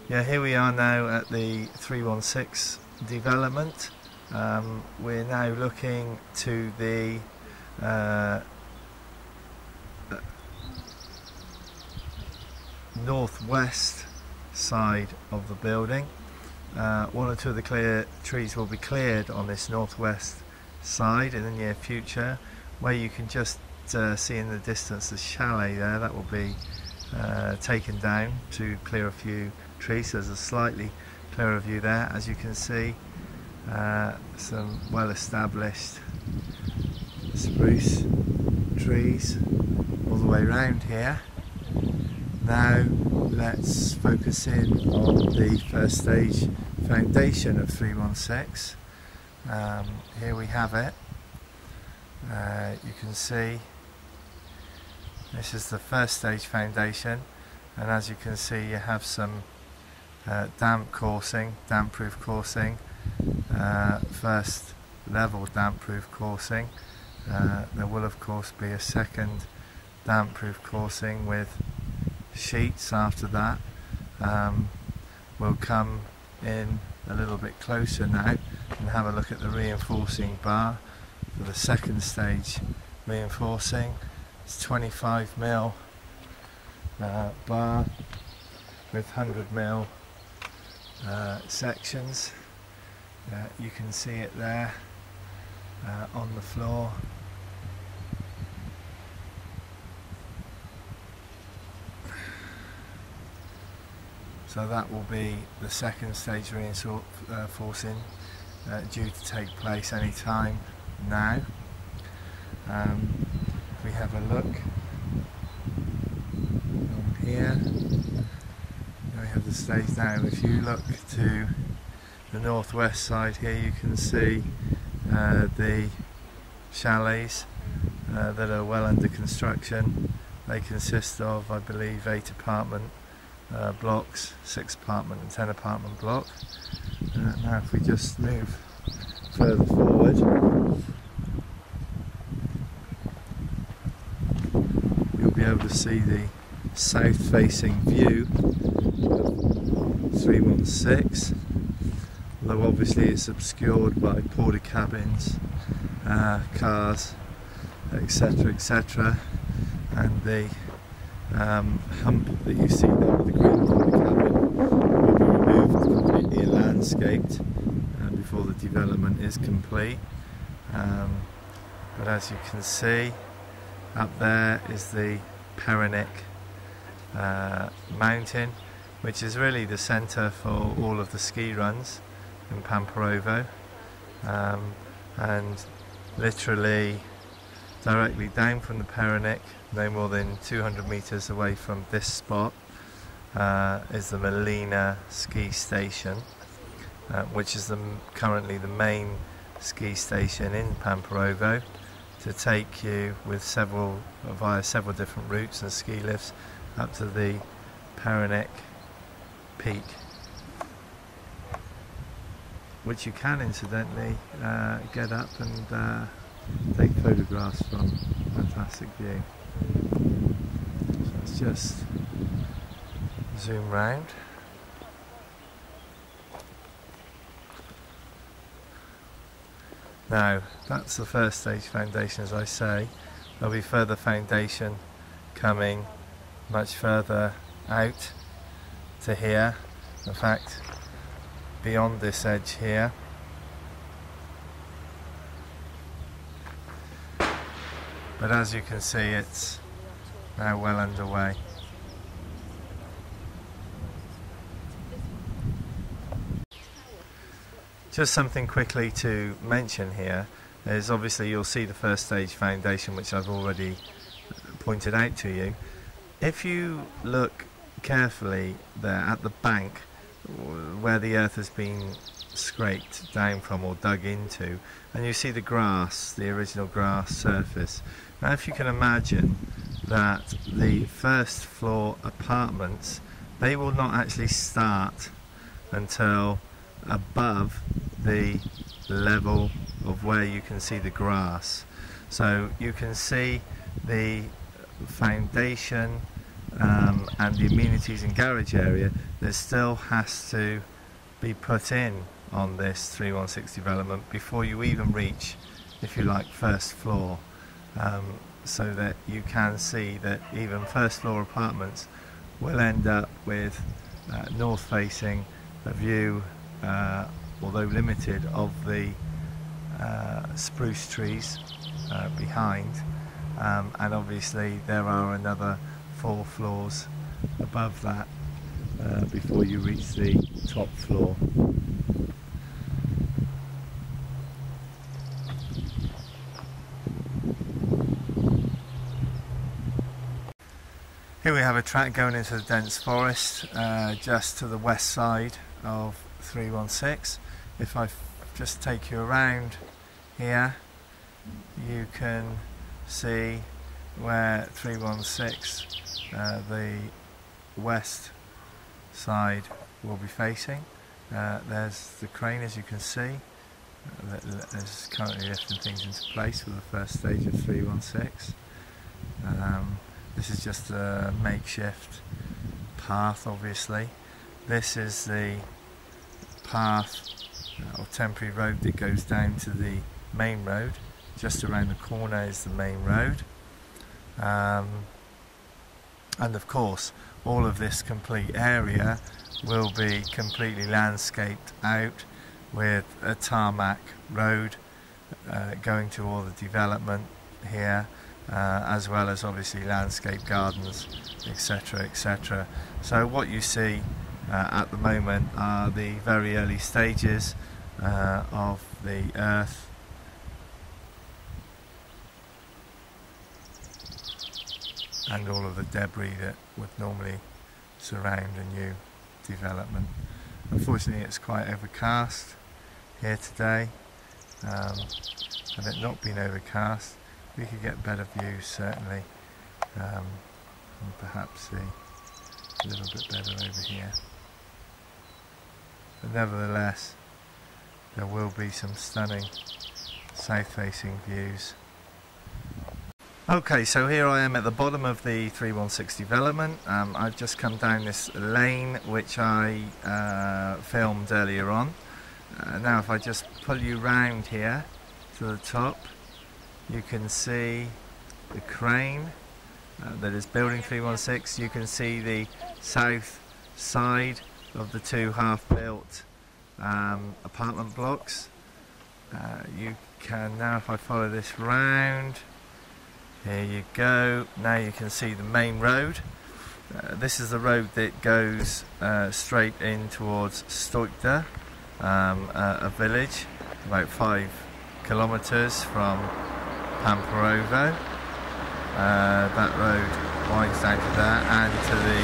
Yeah, here we are now at the 316 development. We're now looking to the northwest side of the building. One or two of the trees will be cleared on this northwest side in the near future, where you can just see in the distance the chalet there. That will be taken down to clear a few trees. There's a slightly clearer view there, as you can see. Some well established spruce trees all the way around here. Now let's focus in on the first stage foundation of 316. Here we have it. You can see this is the first stage foundation, and as you can see you have some damp-proof coursing, first level damp-proof coursing. There will of course be a second damp-proof coursing with sheets after that. We'll come in a little bit closer now and have a look at the reinforcing bar for the second stage reinforcing. It's 25mm bar with 100mm sections. You can see it there on the floor. So that will be the second stage reinforcing due to take place any time now. If we have a look on here, we have the stage now. If you look to the northwest side here, you can see the chalets that are well under construction. They consist of, I believe, 8 apartment blocks, 6 apartment and 10 apartment block. Now if we just move further forward, you'll be able to see the south facing view of 316, although obviously it's obscured by porta cabins, cars, etc, etc, and the hump that you see there with the green porta cabin will be removed completely and landscaped before the development is complete. But as you can see, up there is the Perinic mountain, which is really the centre for all of the ski runs in Pamporovo, and literally directly down from the Perinic, no more than 200 metres away from this spot, is the Melina ski station, which is currently the main ski station in Pamporovo, to take you with via several different routes and ski lifts up to the Perinic peak, which you can incidentally get up and take photographs from. Fantastic view. So let's just zoom round. Now that's the first stage foundation, as I say. There'll be further foundation coming much further out to here, in fact beyond this edge here. But as you can see, it's now well underway. Just something quickly to mention here is, obviously you'll see the first stage foundation, which I've already pointed out to you. If you look carefully there at the bank where the earth has been scraped down from or dug into, and you see the grass, the original grass surface. Now if you can imagine that the first floor apartments, they will not actually start until above the level of where you can see the grass. So you can see the foundation and the amenities and garage area there still has to be put in on this 316 development before you even reach, if you like, first floor, so that you can see that even first floor apartments will end up with north facing a view, although limited, of the spruce trees behind, and obviously there are another 4 floors above that before you reach the top floor. Here we have a track going into the dense forest just to the west side of 316. If I just take you around here, you can see where 316, the west side, will be facing. There's the crane, as you can see, that is currently lifting things into place for the first stage of 316. This is just a makeshift path, obviously. This is the path or temporary road that goes down to the main road. Just around the corner is the main road. And of course, all of this complete area will be completely landscaped out with a tarmac road going to all the development here, as well as obviously landscape gardens, etc, etc. So what you see at the moment are the very early stages of the earth and all of the debris that would normally surround a new development. Unfortunately, it's quite overcast here today. Had it not been overcast, we could get better views, certainly, and perhaps see a little bit better over here. But nevertheless, there will be some stunning south-facing views. Okay, so here I am at the bottom of the 316 development. I've just come down this lane which I filmed earlier on. Now if I just pull you round here to the top, you can see the crane that is building 316. You can see the south side of the 2 half-built apartment blocks. You can now, if I follow this round, here you go. Now you can see the main road. This is the road that goes straight in towards Snejanka, a village about 5 kilometres from Pamporovo. That road winds down to there and to the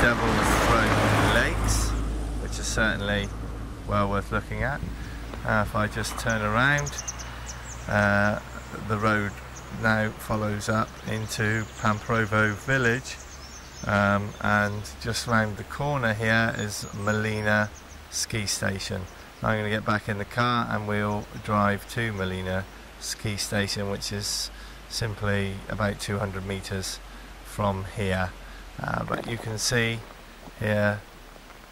Devil's Throat Lakes, which are certainly well worth looking at. If I just turn around, the road now follows up into Pamporovo village, and just round the corner here is Melina ski station. I'm going to get back in the car and we'll drive to Melina ski station, which is simply about 200 meters from here. But you can see here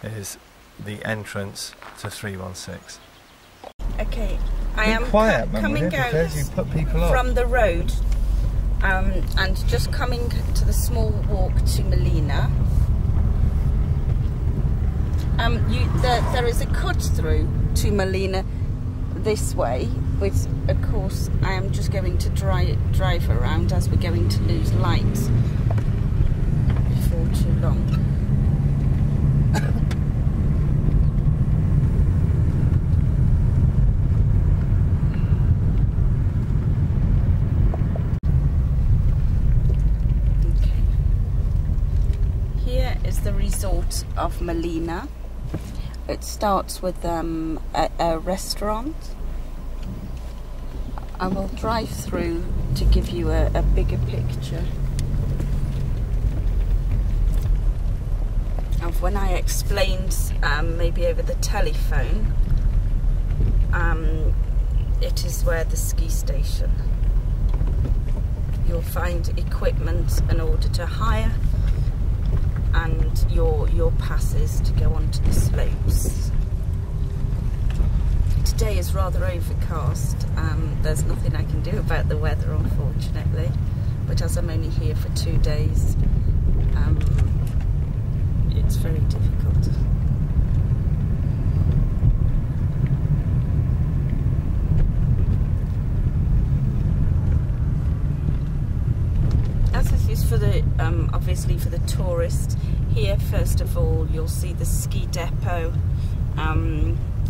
is the entrance to 316. Okay, I am coming out from the road and just coming to the small walk to Melina. There is a cut through to Melina this way, which of course I am just going to drive around, as we're going to lose light before too long. The resort of Melina. It starts with a restaurant. I will drive through to give you a bigger picture of when I explained maybe over the telephone. It is where the ski station. You'll find equipment in order to hire, and your passes to go onto the slopes. Today is rather overcast. There's nothing I can do about the weather, unfortunately, but as I'm only here for 2 days, it's very difficult. As this is for the obviously for the tourists, here first of all you'll see the ski depot.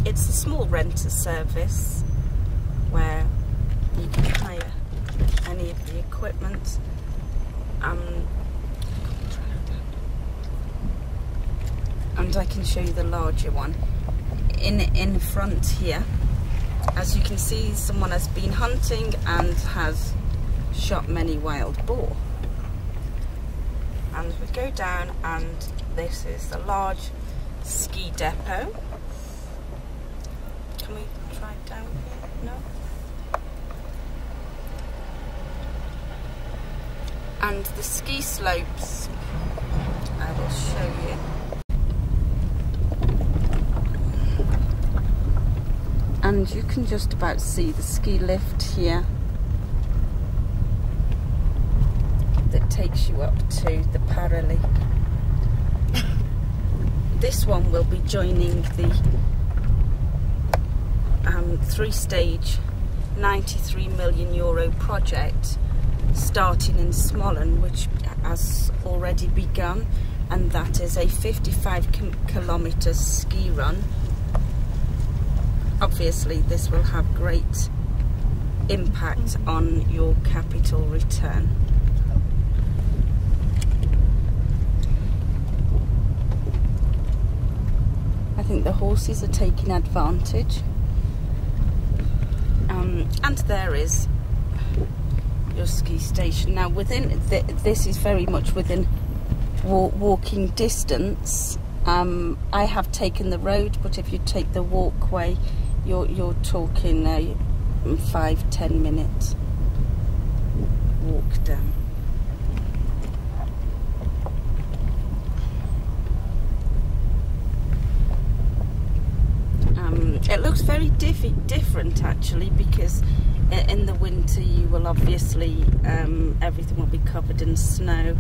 It's a small renter service where you can hire any of the equipment. And I can show you the larger one. In front here, as you can see, someone has been hunting and has shot many wild boar. And we go down, and this is the large ski depot. Can we try it down here? No? And the ski slopes, I will show you. And you can just about see the ski lift here that takes you up to the Paralake. This one will be joining the 3-stage €93 million project starting in Smollen, which has already begun, and that is a 55-kilometre ski run. Obviously this will have great impact on your capital return. I think the horses are taking advantage. And there is your ski station. Now within this is very much within walking distance. I have taken the road, but if you take the walkway, you're talking a 5-10 minute walk down. It looks very different actually, because in the winter you will obviously everything will be covered in snow.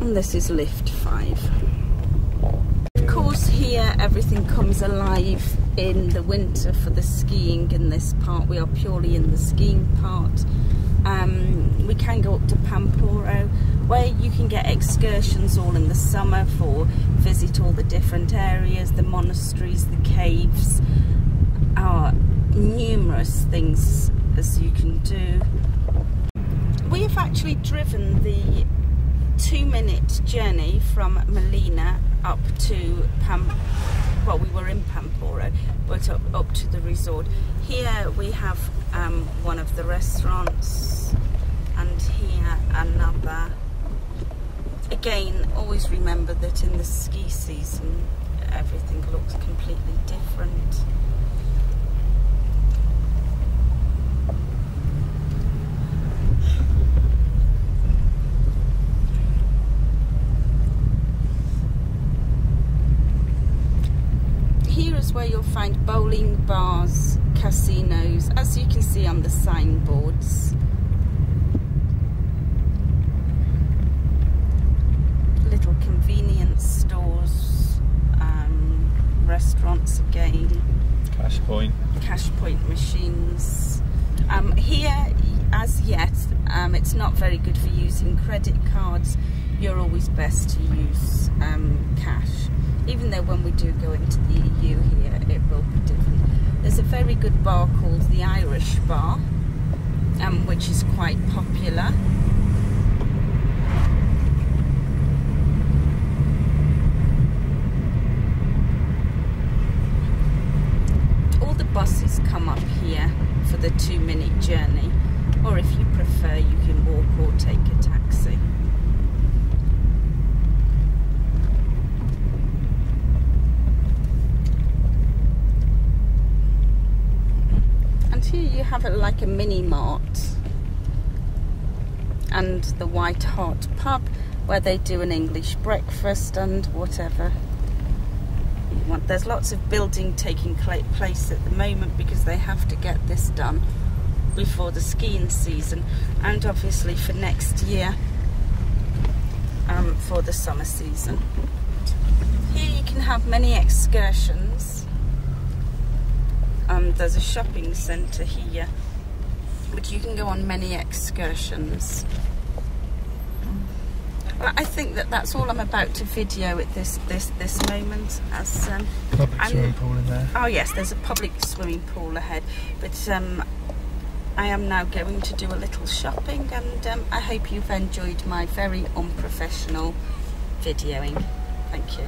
And this is lift 5. Of course, here everything comes alive in the winter for the skiing in this part. We are purely in the skiing part. We can go up to Pamporovo, where you can get excursions all in the summer for visit all the different areas, the monasteries, the caves. Are numerous things as you can do. We have actually driven the 2-minute journey from Melina up to well, we were in Pamporovo, but up to the resort. Here we have one of the restaurants, and here another. Again, always remember that in the ski season everything looks completely different. Here is where you'll find bowling, bars, casinos, as you can see on the signboards. Little convenience stores, restaurants again. Cash point machines. Here, as yet, it's not very good for using credit cards. You're always best to use cash. Even though when we do go into the EU here, it will be different. There's a very good bar called the Irish Bar, which is quite popular. All the buses come up here for the 2-minute journey, or if you prefer, you can walk or take a taxi. have like a mini mart and the White Hart pub where they do an English breakfast and whatever you want. There's lots of building taking place at the moment because they have to get this done before the skiing season, and obviously for next year for the summer season. Here you can have many excursions. There's a shopping centre here, but you can go on many excursions. Well, I think that that's all I'm about to video at this moment. As public swimming pool in there. Oh yes, there's a public swimming pool ahead. But I am now going to do a little shopping, and I hope you've enjoyed my very unprofessional videoing. Thank you.